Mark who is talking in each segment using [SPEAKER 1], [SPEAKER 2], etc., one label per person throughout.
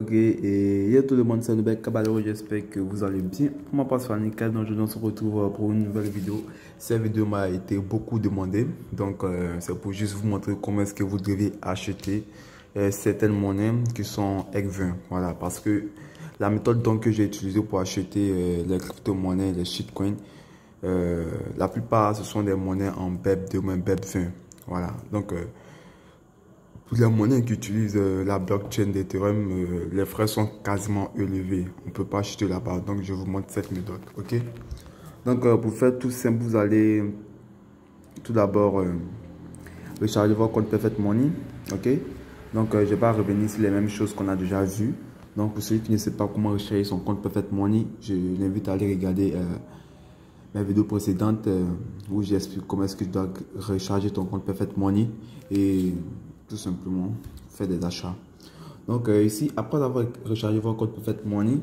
[SPEAKER 1] Ok, et yo tout le monde, c'est Noubek Kabalo, j'espère que vous allez bien. Pour ma part, c'est Nickel, donc on se retrouve pour une nouvelle vidéo. Cette vidéo m'a été beaucoup demandée, donc c'est pour juste vous montrer comment est-ce que vous devez acheter certaines monnaies qui sont EC20. Voilà, parce que la méthode donc, que j'ai utilisée pour acheter les crypto-monnaies, les shitcoins, la plupart ce sont des monnaies en BEP2 ou BEP20. Voilà, donc pour les monnaies qui utilisent la blockchain d'Ethereum, les frais sont quasiment élevés. On ne peut pas acheter là-bas. Donc, je vous montre cette méthode. OK? Donc, pour faire tout simple, vous allez tout d'abord recharger votre compte Perfect Money. OK? Donc, je ne vais pas revenir sur les mêmes choses qu'on a déjà vues. Donc, pour celui qui ne sait pas comment recharger son compte Perfect Money, je l'invite à aller regarder mes vidéos précédentes où j'explique comment est-ce que tu dois recharger ton compte Perfect Money et tout simplement faire des achats. Donc ici, après avoir rechargé votre compte Perfect Money,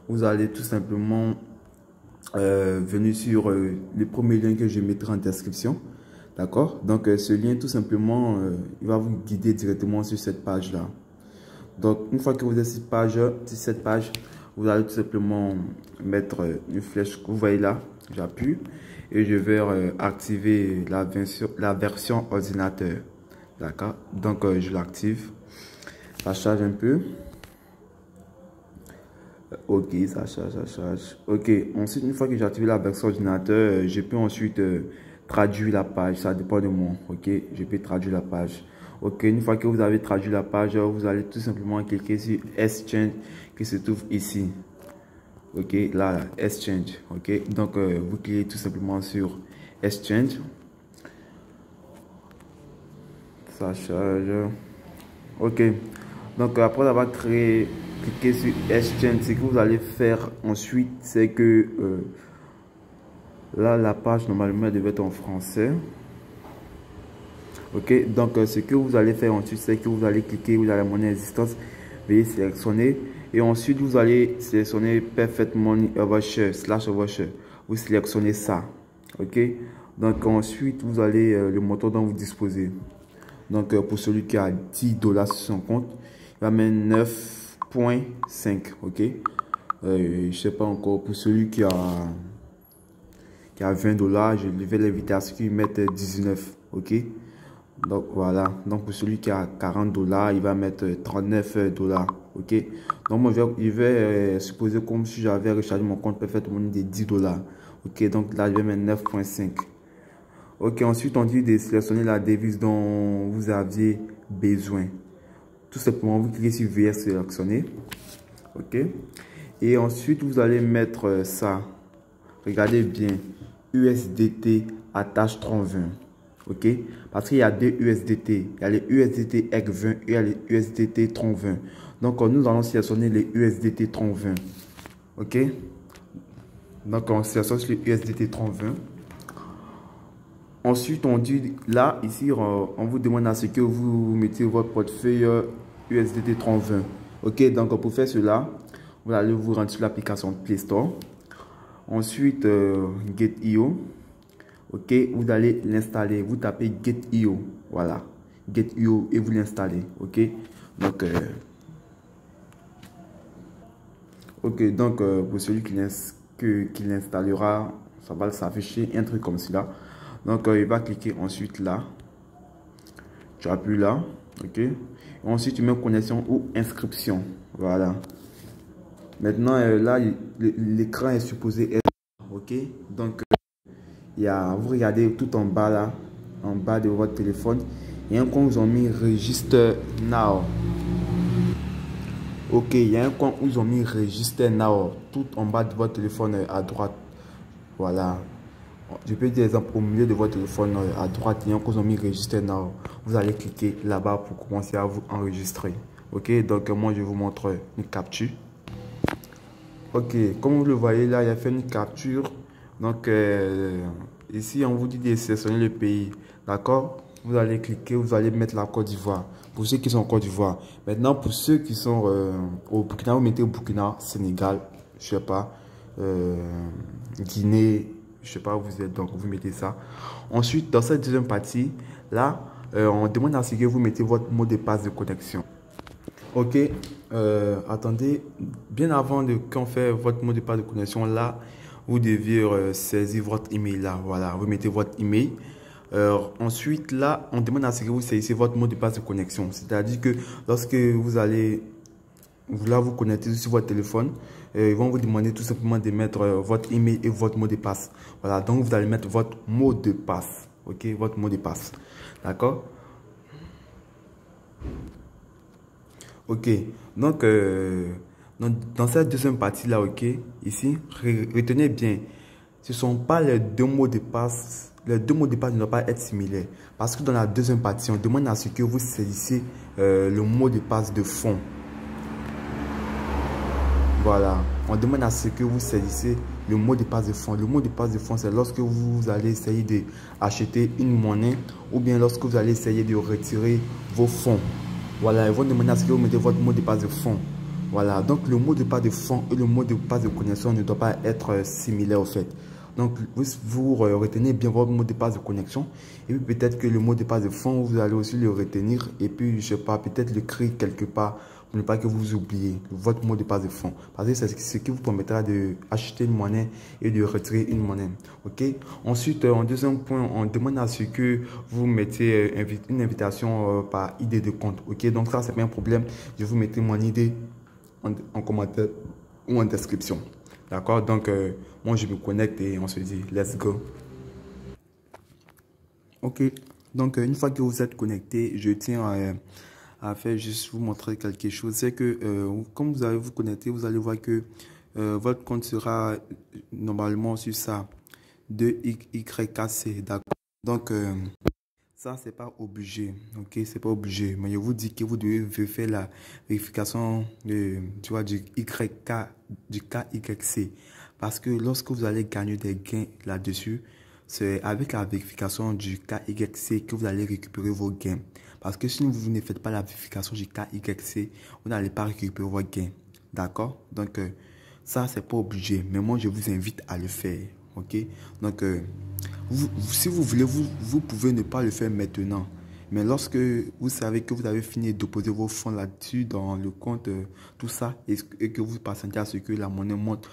[SPEAKER 1] vous allez tout simplement venir sur le premier lien que je mettrai en description. D'accord? Donc ce lien, tout simplement, il va vous guider directement sur cette page-là. Donc une fois que vous êtes sur cette page, vous allez tout simplement mettre une flèche que vous voyez là. J'appuie et je vais activer la version ordinateur. D'accord, donc je l'active. Ça charge un peu. Ok, ça charge. Ok, ensuite, une fois que j'ai activé la version ordinateur, je peux ensuite traduire la page. Ça dépend de moi. Ok, je peux traduire la page. Ok, une fois que vous avez traduit la page, vous allez tout simplement cliquer sur Exchange qui se trouve ici. Ok, là, Exchange. Ok, donc vous cliquez tout simplement sur Exchange. Ça charge. Ok, donc après avoir cliqué sur Exchange, ce que vous allez faire ensuite, c'est que là, la page normalement devait être en français. Ok, donc ce que vous allez faire ensuite, c'est que vous allez cliquer où il y a la monnaie existence, veuillez sélectionner et ensuite vous allez sélectionner Perfect Money Overshare /Overshare. Vous sélectionnez ça. Ok, donc ensuite vous allez le montant dont vous disposez. Donc, pour celui qui a 10 $ sur son compte, il va mettre 9,5. Ok. Je sais pas encore. Pour celui qui a 20 $, je vais l'inviter à ce qu'il mette 19. Ok. Donc, voilà. Donc, pour celui qui a 40 $, il va mettre 39 $. Ok. Donc, moi, je vais supposer comme si j'avais rechargé mon compte Perfect Money de 10 $. Ok. Donc, là, je vais mettre 9,5. Ok, ensuite on dit de sélectionner la devise dont vous aviez besoin. Tout simplement, vous cliquez sur VS sélectionner. Ok. Et ensuite, vous allez mettre ça. Regardez bien. USDT attache 3020. Ok. Parce qu'il y a deux USDT. Il y a les USDT EC20 et il y a les USDT 3020. Donc, nous allons sélectionner les USDT 3020. Ok. Donc, on sélectionne les USDT 3020. Ensuite, on dit là, ici, on vous demande à ce que vous mettez votre portefeuille USDT 3020. Ok, donc pour faire cela, vous allez vous rendre sur l'application Play Store. Ensuite, Get.io. Ok, vous allez l'installer. Vous tapez Get.io. Voilà, Get.io et vous l'installez. Ok, donc, pour celui qui l'installera, ça va s'afficher un truc comme cela. Donc, il va cliquer ensuite là. Tu appuies là. Ok. Et ensuite, tu mets connexion ou inscription. Voilà. Maintenant, là, l'écran est supposé être. Ok. Donc, vous regardez tout en bas là. En bas de votre téléphone. Il y a un coin où ils ont mis Register Now. Ok. Il y a un coin où ils ont mis Register Now. Tout en bas de votre téléphone à droite. Voilà. Je peux dire exemple au milieu de votre téléphone à droite, il y a un qu'on a mis Register Now. Vous allez cliquer là-bas pour commencer à vous enregistrer. Ok, donc moi je vous montre une capture. Ok, comme vous le voyez là, il a fait une capture. Donc ici on vous dit de sélectionner le pays. D'accord? Vous allez cliquer, vous allez mettre la Côte d'Ivoire. Pour ceux qui sont en Côte d'Ivoire. Maintenant pour ceux qui sont au Burkina, vous mettez au Burkina, Sénégal, je sais pas, Guinée. Je sais pas où vous êtes, donc vous mettez ça. Ensuite, dans cette deuxième partie, là, on demande à ce que vous mettez votre mot de passe de connexion. Ok, attendez, bien avant de qu'on fait votre mot de passe de connexion là, vous deviez saisir votre email là. Voilà, vous mettez votre email. Ensuite, là, on demande à ce que vous saisissez votre mot de passe de connexion. C'est-à-dire que lorsque vous allez vous connecter sur votre téléphone, ils vont vous demander tout simplement de mettre votre email et votre mot de passe. Voilà, donc vous allez mettre votre mot de passe. Ok, votre mot de passe. D'accord? Ok, donc dans cette deuxième partie-là, ok, ici, retenez bien, ce ne sont pas les deux mots de passe, les deux mots de passe ne doivent pas être similaires. Parce que dans la deuxième partie, on demande à ce que vous saisissez le mot de passe de fond. Voilà, on demande à ce que vous saisissez le mot de passe de fond. Le mot de passe de fond, c'est lorsque vous allez essayer d'acheter une monnaie ou bien lorsque vous allez essayer de retirer vos fonds. Voilà, ils vont demander à ce que vous mettez votre mot de passe de fond. Voilà, donc le mot de passe de fond et le mot de passe de connexion ne doivent pas être similaires au fait. Donc, vous retenez bien votre mot de passe de connexion. Et puis, peut-être que le mot de passe de fond, vous allez aussi le retenir. Et puis, je sais pas, peut-être l'écrire quelque part pour ne pas que vous oubliez votre mot de passe de fond. Parce que c'est ce qui vous permettra d'acheter une monnaie et de retirer une monnaie. OK? Ensuite, en deuxième point, on demande à ce que vous mettez une invitation par ID de compte. OK? Donc, ça, c'est pas un problème. Je vous mettrai mon ID en commentaire ou en description. D'accord? Donc, moi, je me connecte et on se dit, let's go. Ok. Donc, une fois que vous êtes connecté, je tiens à faire juste vous montrer quelque chose. C'est que, comme vous allez vous connecter, vous allez voir que votre compte sera normalement sur ça, de YKC. D'accord? Donc, ça, c'est pas obligé. Ok? C'est pas obligé. Mais je vous dis que vous devez faire la vérification tu vois, du KYC. Parce que lorsque vous allez gagner des gains là-dessus, c'est avec la vérification du KYC que vous allez récupérer vos gains. Parce que si vous ne faites pas la vérification du KYC, vous n'allez pas récupérer vos gains. D'accord? Donc, ça, c'est pas obligé. Mais moi, je vous invite à le faire. Ok? Donc, si vous voulez, vous pouvez ne pas le faire maintenant. Mais lorsque vous savez que vous avez fini de déposer vos fonds là-dessus, dans le compte, tout ça, et que vous patientez à ce que la monnaie monte,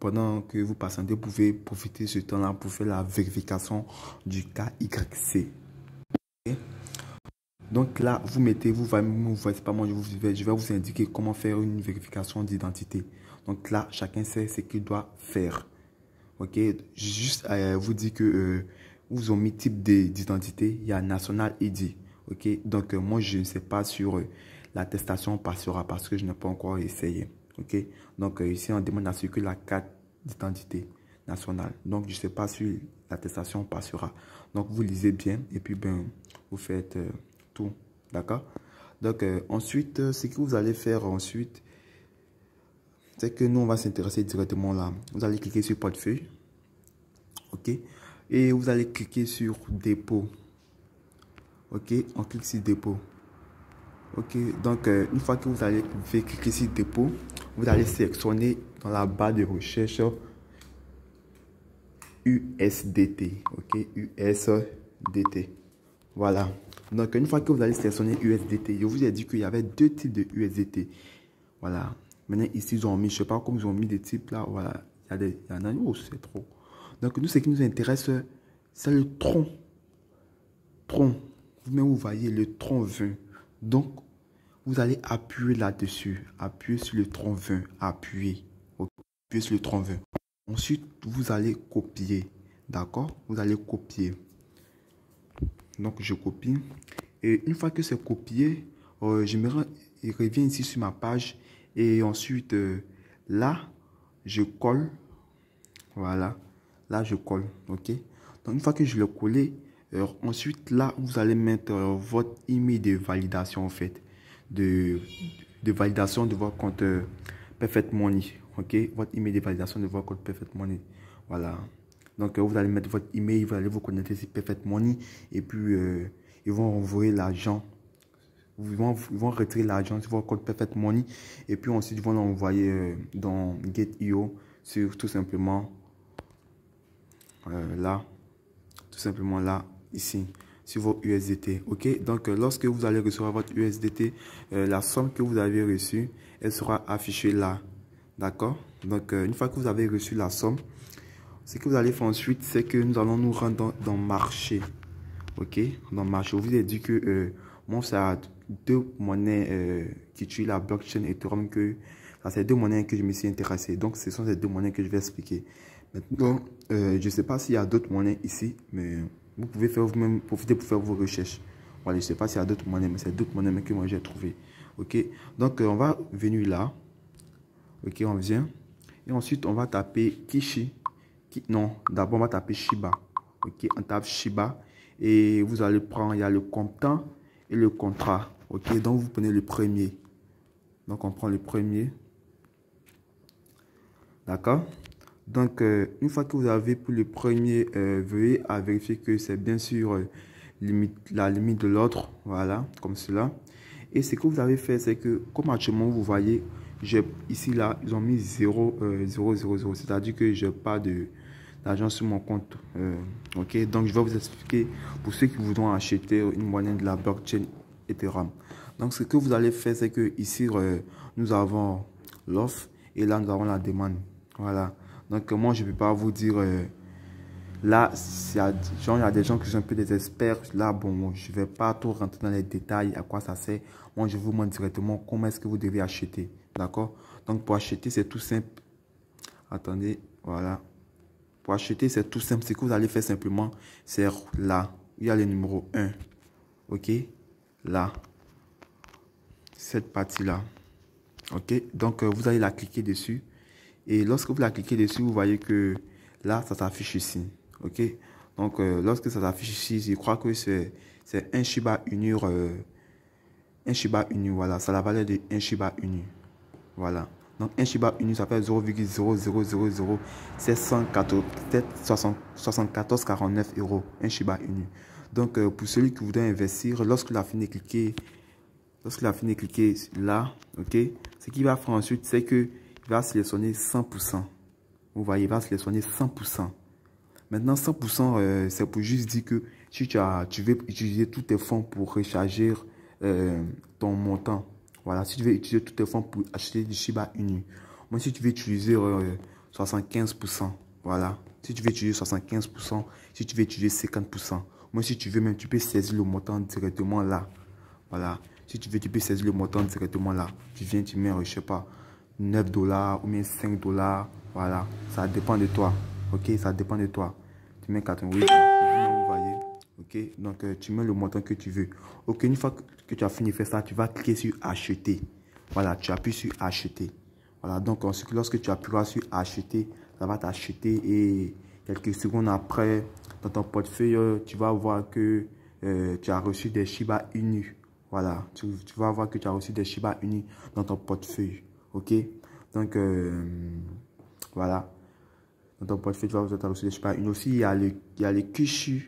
[SPEAKER 1] pendant que vous patientez, vous pouvez profiter de ce temps-là pour faire la vérification du KYC. Okay? Donc là, vous mettez, c'est pas moi, je vais vous indiquer comment faire une vérification d'identité. Donc là, chacun sait ce qu'il doit faire. Ok, juste vous dire que vous avez mis type d'identité, il y a National ID. Ok, donc moi je ne sais pas sur l'attestation passera parce que je n'ai pas encore essayé. Ok, donc ici on demande à ce que la carte d'identité nationale. Donc je ne sais pas si l'attestation passera. Donc vous lisez bien et puis ben vous faites tout. D'accord. Donc ensuite, ce que vous allez faire ensuite, c'est que nous, on va s'intéresser directement là. Vous allez cliquer sur portefeuille. OK. Et vous allez cliquer sur dépôt. OK. On clique sur dépôt. OK. Donc, une fois que vous allez cliquer sur dépôt, vous allez sélectionner dans la barre de recherche USDT. OK. USDT. Voilà. Donc, une fois que vous allez sélectionner USDT, je vous ai dit qu'il y avait deux types de USDT. Voilà. Maintenant, ici, ils ont mis, je ne sais pas comment ils ont mis des types là. Voilà. Il y en a, oh, c'est trop. Donc, nous, ce qui nous intéresse, c'est le tronc. Tronc. Vous-même, vous voyez le tronc 20. Donc, vous allez appuyer là-dessus. Appuyer sur le tronc 20. Appuyer. Appuyer sur le tronc 20. Ensuite, vous allez copier. D'accord? Vous allez copier. Donc, je copie. Et une fois que c'est copié, il revient ici sur ma page. Et ensuite, là, je colle. Voilà. Là, je colle. OK? Donc, une fois que je l'ai collé, ensuite, là, vous allez mettre votre email de validation, en fait. De validation de votre compte Perfect Money. OK? Votre email de validation de votre compte Perfect Money. Voilà. Donc, vous allez mettre votre email, vous allez vous connecter sur Perfect Money. Et puis, ils vont envoyer l'argent. Ils vont retirer l'argent sur votre compte Perfect Money. Et puis, ensuite, ils vont l'envoyer dans Get.io sur tout simplement là, tout simplement là, ici, sur vos USDT. Ok, donc lorsque vous allez recevoir votre USDT, la somme que vous avez reçue, elle sera affichée là. D'accord? Donc une fois que vous avez reçu la somme, ce que vous allez faire ensuite, c'est que nous allons nous rendre dans marché. Ok, dans marché. Je vous ai dit que moi, c'est à deux monnaies qui utilisent la blockchain Ethereum que c'est deux monnaies que je me suis intéressé. Donc, ce sont ces deux monnaies que je vais expliquer. Maintenant, je ne sais pas s'il y a d'autres monnaies ici, mais vous pouvez faire vous-même, profiter pour faire vos recherches. Voilà, je ne sais pas s'il y a d'autres monnaies, mais c'est d'autres monnaies que moi j'ai trouvées. Ok, donc on va venir là. Ok, on vient. Et ensuite, on va taper Kishi. Non, d'abord, on va taper Shiba. Ok, on tape Shiba. Et vous allez prendre, il y a le comptant et le contrat. Ok, donc vous prenez le premier. Donc, on prend le premier. D'accord? Donc, une fois que vous avez pris le premier, veuillez vérifier que c'est bien sûr la limite de l'autre. Voilà, comme cela. Et ce que vous avez fait, c'est que, comme actuellement, vous voyez, ici, là, ils ont mis 0, 0, 0, 0. C'est-à-dire que je n'ai pas d'argent sur mon compte. Ok, donc je vais vous expliquer pour ceux qui voudront acheter une monnaie de la blockchain Ethereum. Donc, ce que vous allez faire, c'est que ici, nous avons l'offre et là, nous avons la demande. Voilà. Donc, moi, je ne vais pas vous dire... là, il y a des gens qui sont un peu des experts. Là, bon, je ne vais pas trop rentrer dans les détails, à quoi ça sert. Moi, je vous montre directement comment est-ce que vous devez acheter. D'accord? Donc, pour acheter, c'est tout simple. Attendez, voilà. Pour acheter, c'est tout simple. Ce que vous allez faire simplement, c'est là. Il y a le numéro 1. Ok? Là. Cette partie-là. Ok? Donc, vous allez la cliquer dessus. Et lorsque vous la cliquez dessus, vous voyez que là, ça s'affiche ici. Ok? Donc, lorsque ça s'affiche ici, je crois que c'est un Shiba Inu. Un Shiba Inu, voilà. Ça a la valeur de 1 Shiba Inu. Voilà. Donc, un Shiba Inu, ça fait 0,0000774,49 €. Un Shiba Inu. Donc, pour celui qui voudrait investir, lorsqu'il a fini de cliquer, là, ok, ce qu'il va faire ensuite, c'est qu'il va sélectionner 100%. Vous voyez, il va sélectionner 100%. Maintenant, 100%, c'est pour juste dire que si tu veux utiliser tous tes fonds pour recharger ton montant. Voilà, si tu veux utiliser tous tes fonds pour acheter du Shiba Inu. Moi, si tu veux utiliser 75%, voilà. Si tu veux utiliser 75%, si tu veux utiliser 50%. Moi, si tu veux même, tu peux saisir le montant directement là. Voilà. Si tu veux, tu peux saisir le montant directement là. Tu viens, tu mets, je sais pas, 9 $ ou bien 5 $. Voilà. Ça dépend de toi. Ok, ça dépend de toi. Tu mets 88, vous voyez. Ok, donc tu mets le montant que tu veux. Ok, une fois que tu as fini de faire ça, tu vas cliquer sur acheter. Voilà, tu appuies sur acheter. Voilà, donc ensuite, lorsque tu appuieras sur acheter, ça va t'acheter et quelques secondes après, dans ton portefeuille, tu vas voir que tu as reçu des Shiba Inu. Voilà, tu vas voir que tu as reçu des Shiba Inu dans ton portefeuille. Ok, donc voilà. Dans ton portefeuille, tu vas voir que tu as reçu des Shiba Inu. Aussi, il y a les Kishi.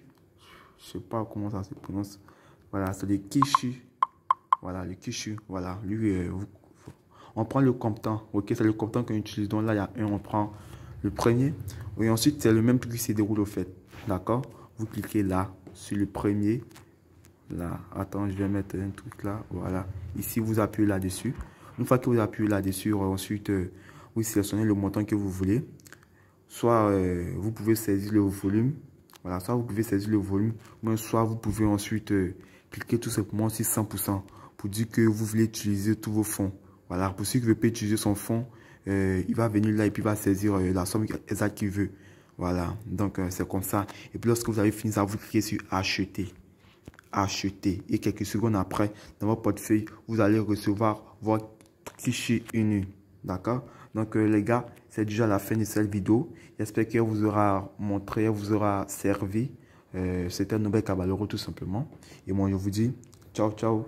[SPEAKER 1] Je sais pas comment ça se prononce. Voilà, c'est les Kishi. Voilà, les Kishi. Voilà, lui, on prend le comptant. Ok, c'est le comptant qu'on utilise. Donc là, il y a un, on prend le premier. Et ensuite, c'est le même truc qui se déroule au fait. D'accord? Vous cliquez là, sur le premier. Là, attends, je vais mettre un truc là. Voilà. Ici, vous appuyez là-dessus. Une fois que vous appuyez là-dessus, ensuite, vous sélectionnez le montant que vous voulez. Soit vous pouvez saisir le volume. Voilà, soit vous pouvez saisir le volume. Soit vous pouvez ensuite cliquer tout simplement sur 100% pour dire que vous voulez utiliser tous vos fonds. Voilà, pour celui qui veut pas utiliser son fonds, il va venir là et puis il va saisir la somme exacte qu'il veut. Voilà, donc c'est comme ça. Et puis lorsque vous avez fini ça, vous cliquez sur acheter. Acheter. Et quelques secondes après, dans votre portefeuille, vous allez recevoir votre Kishi Inu. D'accord? Donc les gars, c'est déjà la fin de cette vidéo. J'espère qu'elle vous aura montré, vous aura servi. C'était un Nobel Caballero tout simplement. Et moi je vous dis ciao ciao.